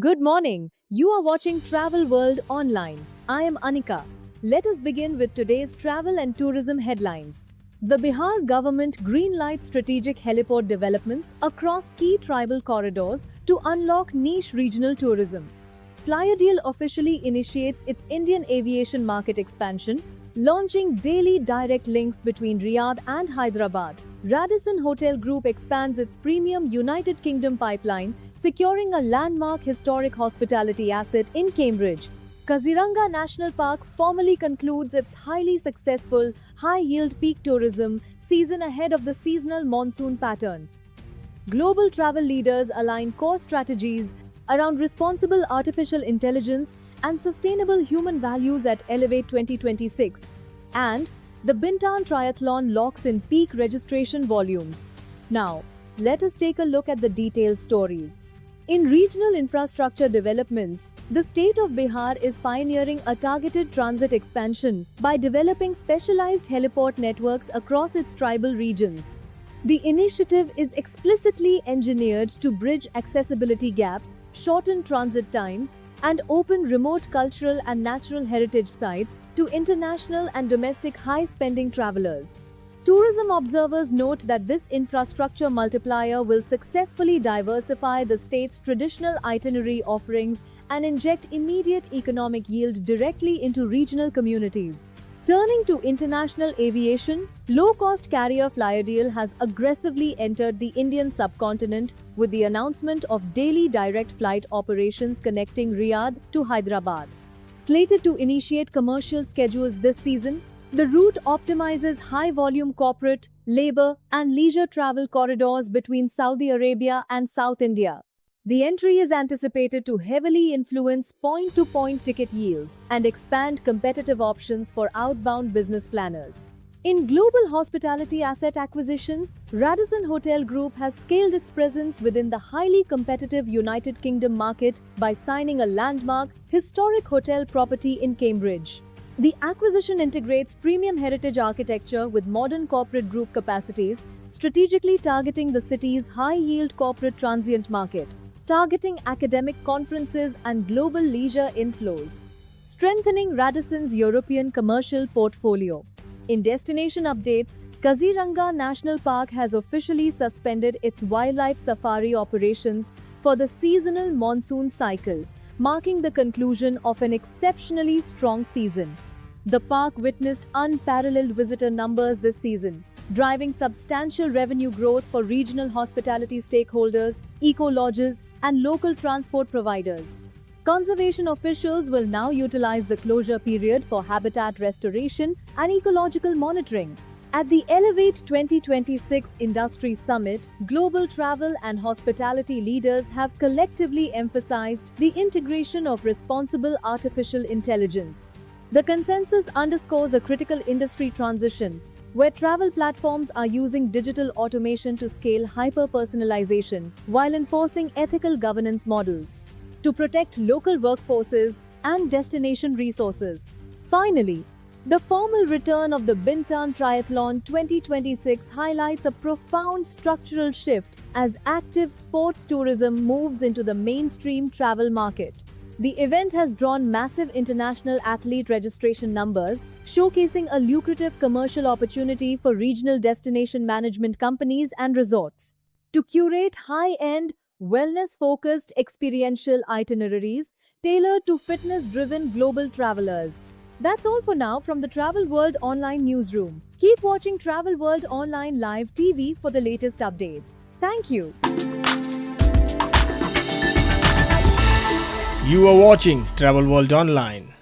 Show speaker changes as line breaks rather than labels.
Good morning. You are watching Travel World Online. I am Anika. Let us begin with today's travel and tourism headlines. The Bihar government greenlights strategic heliport developments across key tribal corridors to unlock niche regional tourism. Flyadeal officially initiates its Indian aviation market expansion, launching daily direct links between Riyadh and Hyderabad. Radisson Hotel Group expands its premium United Kingdom pipeline, securing a landmark historic hospitality asset in Cambridge. Kaziranga National Park formally concludes its highly successful, high-yield peak tourism season ahead of the seasonal monsoon pattern. Global travel leaders align core strategies around responsible artificial intelligence and sustainable human values at Elevate 2026. And the Bintan Triathlon locks in peak registration volumes. Now, let us take a look at the detailed stories. In regional infrastructure developments, the state of Bihar is pioneering a targeted transit expansion by developing specialized heliport networks across its tribal regions. The initiative is explicitly engineered to bridge accessibility gaps, shorten transit times, and open remote cultural and natural heritage sites to international and domestic high-spending travelers. Tourism observers note that this infrastructure multiplier will successfully diversify the state's traditional itinerary offerings and inject immediate economic yield directly into regional communities. Turning to international aviation, low-cost carrier Flyadeal has aggressively entered the Indian subcontinent with the announcement of daily direct flight operations connecting Riyadh to Hyderabad. Slated to initiate commercial schedules this season, the route optimizes high-volume corporate, labor, and leisure travel corridors between Saudi Arabia and South India. The entry is anticipated to heavily influence point-to-point ticket yields and expand competitive options for outbound business planners. In global hospitality asset acquisitions, Radisson Hotel Group has scaled its presence within the highly competitive United Kingdom market by signing a landmark, historic hotel property in Cambridge. The acquisition integrates premium heritage architecture with modern corporate group capacities, strategically targeting the city's high-yield corporate transient market, targeting academic conferences and global leisure inflows, strengthening Radisson's European commercial portfolio. In destination updates, Kaziranga National Park has officially suspended its wildlife safari operations for the seasonal monsoon cycle, marking the conclusion of an exceptionally strong season. The park witnessed unparalleled visitor numbers this season, driving substantial revenue growth for regional hospitality stakeholders, eco-lodges, and local transport providers. Conservation officials will now utilize the closure period for habitat restoration and ecological monitoring. At the Elevate 2026 Industry Summit, global travel and hospitality leaders have collectively emphasized the integration of responsible artificial intelligence. The consensus underscores a critical industry transition, where travel platforms are using digital automation to scale hyper-personalization while enforcing ethical governance models to protect local workforces and destination resources. Finally, the formal return of the Bintan Triathlon 2026 highlights a profound structural shift as active sports tourism moves into the mainstream travel market. The event has drawn massive international athlete registration numbers, showcasing a lucrative commercial opportunity for regional destination management companies and resorts to curate high-end, wellness-focused experiential itineraries tailored to fitness-driven global travelers. That's all for now from the Travel World Online newsroom. Keep watching Travel World Online Live TV for the latest updates. Thank you.
You are watching Travel World Online.